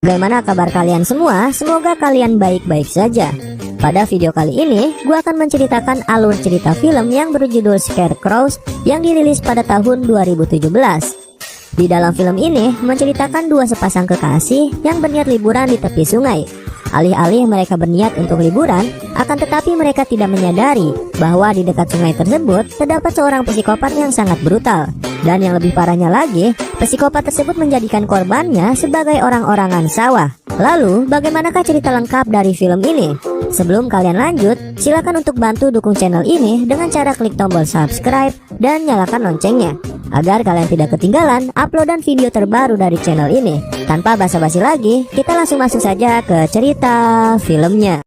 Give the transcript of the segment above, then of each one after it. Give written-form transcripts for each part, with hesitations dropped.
Bagaimana kabar kalian semua? Semoga kalian baik-baik saja. Pada video kali ini, gue akan menceritakan alur cerita film yang berjudul Scarecrows yang dirilis pada tahun 2017. Di dalam film ini menceritakan dua sepasang kekasih yang berniat liburan di tepi sungai. Alih-alih mereka berniat untuk liburan, akan tetapi mereka tidak menyadari bahwa di dekat sungai tersebut terdapat seorang psikopat yang sangat brutal. Dan yang lebih parahnya lagi, psikopat tersebut menjadikan korbannya sebagai orang-orangan sawah. Lalu, bagaimanakah cerita lengkap dari film ini? Sebelum kalian lanjut, silakan untuk bantu dukung channel ini dengan cara klik tombol subscribe dan nyalakan loncengnya, agar kalian tidak ketinggalan uploadan video terbaru dari channel ini. Tanpa basa-basi lagi, kita langsung masuk saja ke cerita filmnya.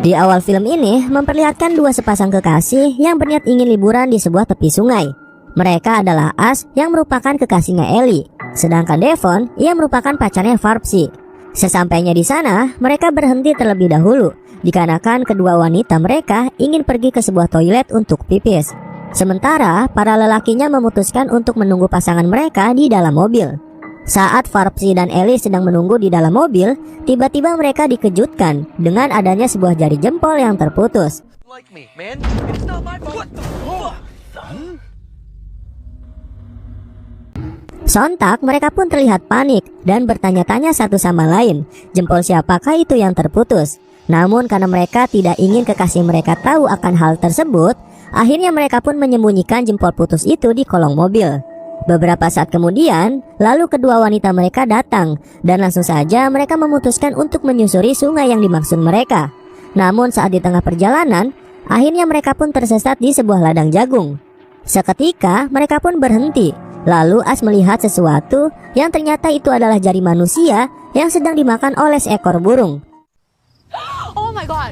Di awal film ini memperlihatkan dua sepasang kekasih yang berniat ingin liburan di sebuah tepi sungai. Mereka adalah Ash yang merupakan kekasihnya Ellie, sedangkan Devon ia merupakan pacarnya Farpsy. Sesampainya di sana, mereka berhenti terlebih dahulu dikarenakan kedua wanita mereka ingin pergi ke sebuah toilet untuk pipis. Sementara para lelakinya memutuskan untuk menunggu pasangan mereka di dalam mobil. Saat Farpsy dan Ellie sedang menunggu di dalam mobil, tiba-tiba mereka dikejutkan dengan adanya sebuah jari jempol yang terputus. Sontak mereka pun terlihat panik dan bertanya-tanya satu sama lain, jempol siapakah itu yang terputus. Namun karena mereka tidak ingin kekasih mereka tahu akan hal tersebut, akhirnya mereka pun menyembunyikan jempol putus itu di kolong mobil. Beberapa saat kemudian, lalu kedua wanita mereka datang dan langsung saja mereka memutuskan untuk menyusuri sungai yang dimaksud mereka. Namun saat di tengah perjalanan, akhirnya mereka pun tersesat di sebuah ladang jagung. Seketika mereka pun berhenti. Lalu Ash melihat sesuatu yang ternyata itu adalah jari manusia yang sedang dimakan oleh seekor burung. Oh my god.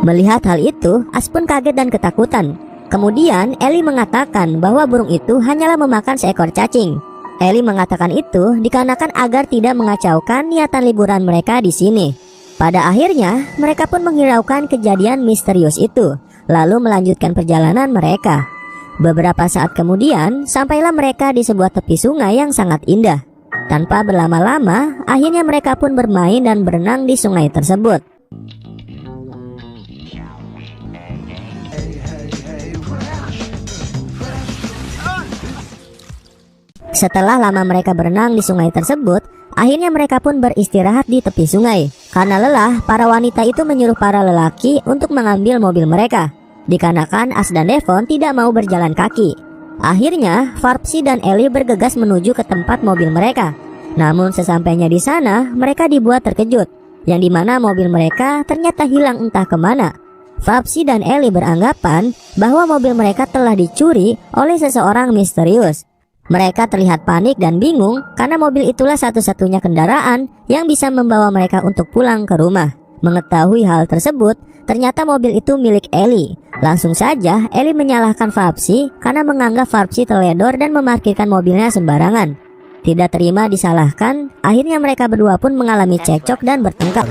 Melihat hal itu, Ash pun kaget dan ketakutan. Kemudian Ellie mengatakan bahwa burung itu hanyalah memakan seekor cacing. Ellie mengatakan itu dikarenakan agar tidak mengacaukan niatan liburan mereka di sini. Pada akhirnya mereka pun menghiraukan kejadian misterius itu, lalu melanjutkan perjalanan mereka. Beberapa saat kemudian sampailah mereka di sebuah tepi sungai yang sangat indah. Tanpa berlama-lama, akhirnya mereka pun bermain dan berenang di sungai tersebut. Setelah lama mereka berenang di sungai tersebut, akhirnya mereka pun beristirahat di tepi sungai. Karena lelah, para wanita itu menyuruh para lelaki untuk mengambil mobil mereka, dikarenakan Ash dan Devon tidak mau berjalan kaki. Akhirnya, Farpsy dan Ellie bergegas menuju ke tempat mobil mereka. Namun sesampainya di sana, mereka dibuat terkejut, yang dimana mobil mereka ternyata hilang entah kemana. Farpsy dan Ellie beranggapan bahwa mobil mereka telah dicuri oleh seseorang misterius. Mereka terlihat panik dan bingung karena mobil itulah satu-satunya kendaraan yang bisa membawa mereka untuk pulang ke rumah. Mengetahui hal tersebut, ternyata mobil itu milik Ellie. Langsung saja Ellie menyalahkan Farpsy karena menganggap Farpsy teledor dan memarkirkan mobilnya sembarangan. Tidak terima disalahkan, akhirnya mereka berdua pun mengalami cekcok dan bertengkar.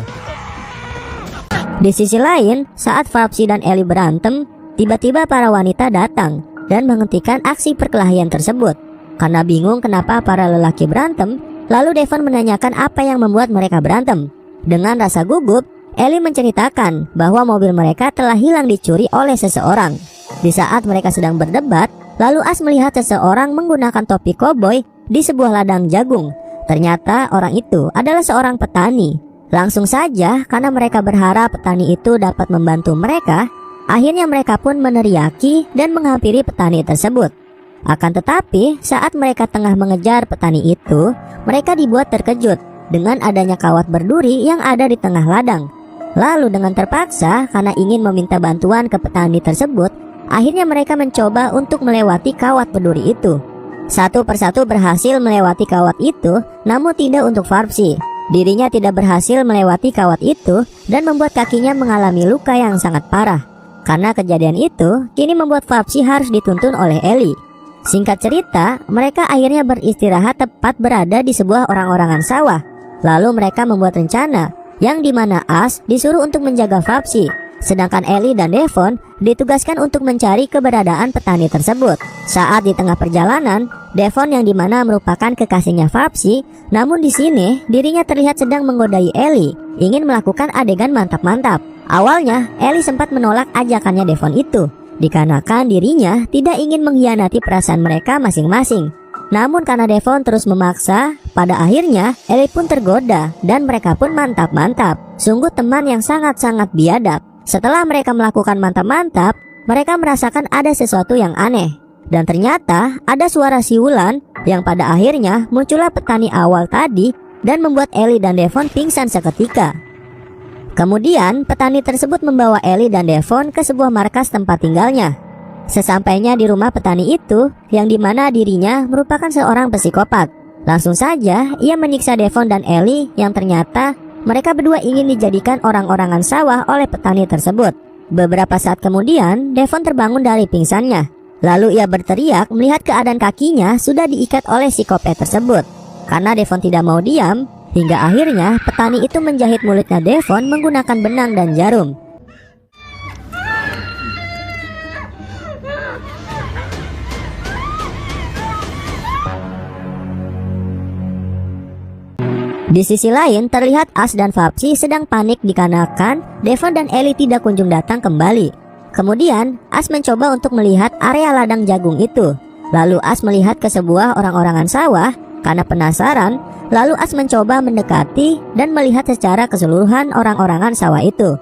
Di sisi lain, saat Farpsy dan Ellie berantem, tiba-tiba para wanita datang dan menghentikan aksi perkelahian tersebut. Karena bingung kenapa para lelaki berantem, lalu Devon menanyakan apa yang membuat mereka berantem. Dengan rasa gugup, Ellie menceritakan bahwa mobil mereka telah hilang dicuri oleh seseorang. Di saat mereka sedang berdebat, lalu Ash melihat seseorang menggunakan topi koboi di sebuah ladang jagung. Ternyata orang itu adalah seorang petani. Langsung saja karena mereka berharap petani itu dapat membantu mereka, akhirnya mereka pun meneriaki dan menghampiri petani tersebut. Akan tetapi saat mereka tengah mengejar petani itu, mereka dibuat terkejut dengan adanya kawat berduri yang ada di tengah ladang. Lalu dengan terpaksa karena ingin meminta bantuan ke petani tersebut, akhirnya mereka mencoba untuk melewati kawat berduri itu. Satu persatu berhasil melewati kawat itu, namun tidak untuk Farpsy. Dirinya tidak berhasil melewati kawat itu dan membuat kakinya mengalami luka yang sangat parah. Karena kejadian itu, kini membuat Farpsy harus dituntun oleh Ellie. Singkat cerita, mereka akhirnya beristirahat tepat berada di sebuah orang-orangan sawah. Lalu mereka membuat rencana, yang dimana Ash disuruh untuk menjaga Fapsi, sedangkan Ellie dan Devon ditugaskan untuk mencari keberadaan petani tersebut. Saat di tengah perjalanan, Devon yang dimana merupakan kekasihnya Fapsi, namun di sini dirinya terlihat sedang menggodai Ellie, ingin melakukan adegan mantap-mantap. Awalnya, Ellie sempat menolak ajakannya Devon itu, dikarenakan dirinya tidak ingin mengkhianati perasaan mereka masing-masing. Namun karena Devon terus memaksa, pada akhirnya Ellie pun tergoda dan mereka pun mantap-mantap. Sungguh teman yang sangat-sangat biadab. Setelah mereka melakukan mantap-mantap, mereka merasakan ada sesuatu yang aneh. Dan ternyata ada suara siulan yang pada akhirnya muncullah petani awal tadi dan membuat Ellie dan Devon pingsan seketika. Kemudian petani tersebut membawa Ellie dan Devon ke sebuah markas tempat tinggalnya. Sesampainya di rumah petani itu, yang dimana dirinya merupakan seorang psikopat, langsung saja ia menyiksa Devon dan Ellie yang ternyata mereka berdua ingin dijadikan orang-orangan sawah oleh petani tersebut. Beberapa saat kemudian Devon terbangun dari pingsannya. Lalu ia berteriak melihat keadaan kakinya sudah diikat oleh psikopat tersebut. Karena Devon tidak mau diam, hingga akhirnya petani itu menjahit mulutnya Devon menggunakan benang dan jarum. Di sisi lain, terlihat Ash dan Fapsi sedang panik dikarenakan Devon dan Ellie tidak kunjung datang kembali. Kemudian, Ash mencoba untuk melihat area ladang jagung itu. Lalu Ash melihat ke sebuah orang-orangan sawah. Karena penasaran, lalu Ash mencoba mendekati dan melihat secara keseluruhan orang-orangan sawah itu.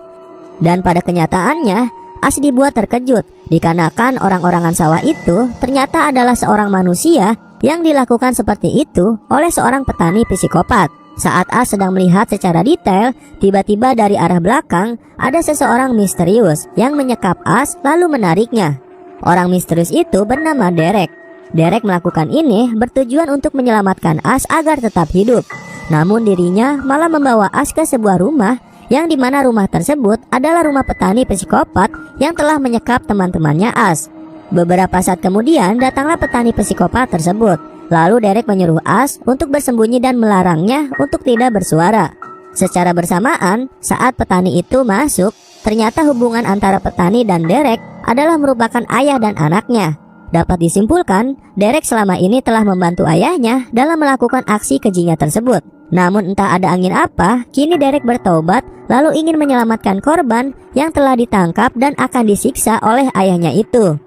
Dan pada kenyataannya, Ash dibuat terkejut dikarenakan orang-orangan sawah itu ternyata adalah seorang manusia yang dilakukan seperti itu oleh seorang petani psikopat. Saat Ash sedang melihat secara detail, tiba-tiba dari arah belakang ada seseorang misterius yang menyekap Ash lalu menariknya. Orang misterius itu bernama Derek. Derek melakukan ini bertujuan untuk menyelamatkan Ash agar tetap hidup. Namun dirinya malah membawa Ash ke sebuah rumah, yang dimana rumah tersebut adalah rumah petani psikopat yang telah menyekap teman-temannya Ash. Beberapa saat kemudian datanglah petani psikopat tersebut. Lalu Derek menyuruh Ash untuk bersembunyi dan melarangnya untuk tidak bersuara. Secara bersamaan, saat petani itu masuk, ternyata hubungan antara petani dan Derek adalah merupakan ayah dan anaknya. Dapat disimpulkan, Derek selama ini telah membantu ayahnya dalam melakukan aksi kejinya tersebut. Namun entah ada angin apa, kini Derek bertobat lalu ingin menyelamatkan korban yang telah ditangkap dan akan disiksa oleh ayahnya itu.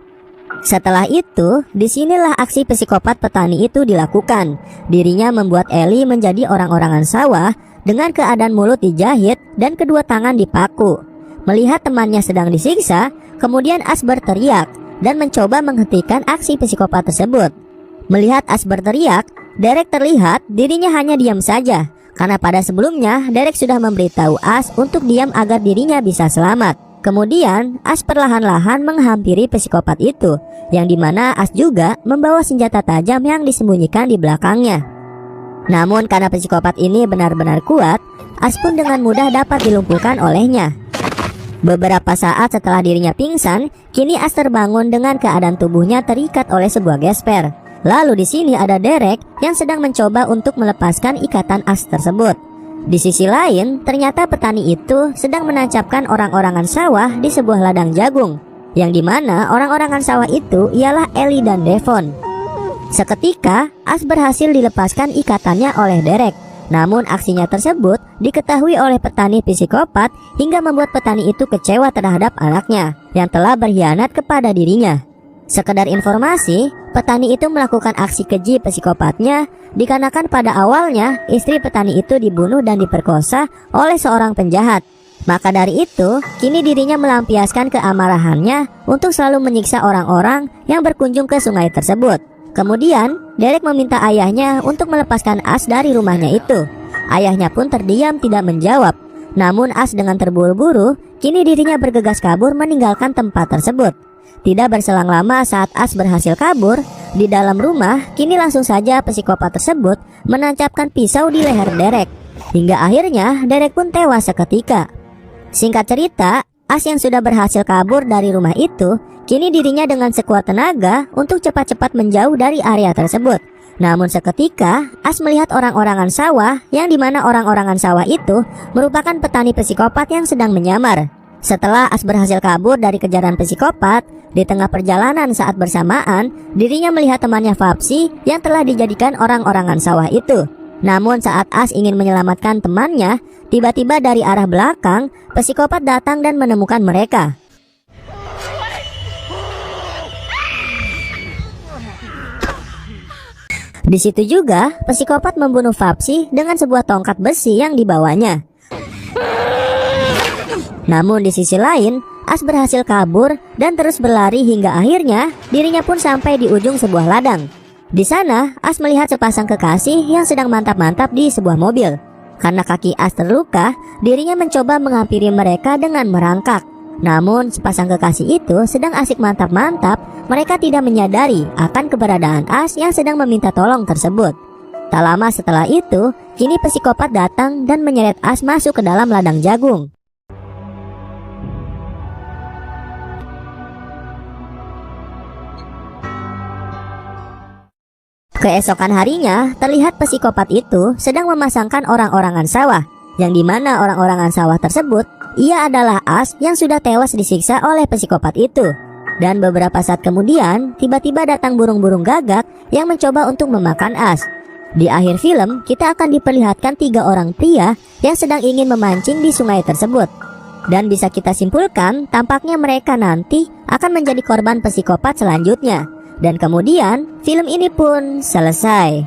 Setelah itu, disinilah aksi psikopat petani itu dilakukan. Dirinya membuat Ellie menjadi orang-orangan sawah dengan keadaan mulut dijahit dan kedua tangan dipaku. Melihat temannya sedang disiksa, kemudian Ash berteriak dan mencoba menghentikan aksi psikopat tersebut. Melihat Ash berteriak, Derek terlihat dirinya hanya diam saja, karena pada sebelumnya Derek sudah memberitahu Ash untuk diam agar dirinya bisa selamat. Kemudian Ash perlahan-lahan menghampiri psikopat itu, yang dimana Ash juga membawa senjata tajam yang disembunyikan di belakangnya. Namun karena psikopat ini benar-benar kuat, Ash pun dengan mudah dapat dilumpuhkan olehnya. Beberapa saat setelah dirinya pingsan, kini Ash terbangun dengan keadaan tubuhnya terikat oleh sebuah gesper. Lalu di sini ada Derek yang sedang mencoba untuk melepaskan ikatan Ash tersebut. Di sisi lain, ternyata petani itu sedang menancapkan orang-orangan sawah di sebuah ladang jagung, yang dimana orang-orangan sawah itu ialah Ellie dan Devon. Seketika, Ash berhasil dilepaskan ikatannya oleh Derek. Namun aksinya tersebut diketahui oleh petani psikopat hingga membuat petani itu kecewa terhadap anaknya yang telah berkhianat kepada dirinya. Sekedar informasi, petani itu melakukan aksi keji psikopatnya dikarenakan pada awalnya istri petani itu dibunuh dan diperkosa oleh seorang penjahat. Maka dari itu, kini dirinya melampiaskan keamarahannya untuk selalu menyiksa orang-orang yang berkunjung ke sungai tersebut. Kemudian, Derek meminta ayahnya untuk melepaskan Ash dari rumahnya itu. Ayahnya pun terdiam tidak menjawab. Namun Ash dengan terburu-buru, kini dirinya bergegas kabur meninggalkan tempat tersebut. Tidak berselang lama saat Ash berhasil kabur, di dalam rumah kini langsung saja psikopat tersebut menancapkan pisau di leher Derek. Hingga akhirnya Derek pun tewas seketika. Singkat cerita, As yang sudah berhasil kabur dari rumah itu, kini dirinya dengan sekuat tenaga untuk cepat-cepat menjauh dari area tersebut. Namun seketika, As melihat orang-orangan sawah yang dimana orang-orangan sawah itu merupakan petani psikopat yang sedang menyamar. Setelah As berhasil kabur dari kejaran psikopat, di tengah perjalanan saat bersamaan, dirinya melihat temannya Vapsi yang telah dijadikan orang-orangan sawah itu. Namun saat As ingin menyelamatkan temannya, tiba-tiba dari arah belakang, psikopat datang dan menemukan mereka. Di situ juga, psikopat membunuh Vapsi dengan sebuah tongkat besi yang dibawanya. Namun di sisi lain, As berhasil kabur dan terus berlari hingga akhirnya dirinya pun sampai di ujung sebuah ladang. Di sana, As melihat sepasang kekasih yang sedang mantap-mantap di sebuah mobil. Karena kaki As terluka, dirinya mencoba menghampiri mereka dengan merangkak. Namun, sepasang kekasih itu sedang asik mantap-mantap, mereka tidak menyadari akan keberadaan As yang sedang meminta tolong tersebut. Tak lama setelah itu, kini psikopat datang dan menyeret As masuk ke dalam ladang jagung. Keesokan harinya, terlihat psikopat itu sedang memasangkan orang-orangan sawah, yang dimana orang-orangan sawah tersebut, ia adalah As yang sudah tewas disiksa oleh psikopat itu. Dan beberapa saat kemudian, tiba-tiba datang burung-burung gagak yang mencoba untuk memakan As. Di akhir film, kita akan diperlihatkan 3 orang pria yang sedang ingin memancing di sungai tersebut. Dan bisa kita simpulkan, tampaknya mereka nanti akan menjadi korban psikopat selanjutnya. Dan kemudian, film ini pun selesai.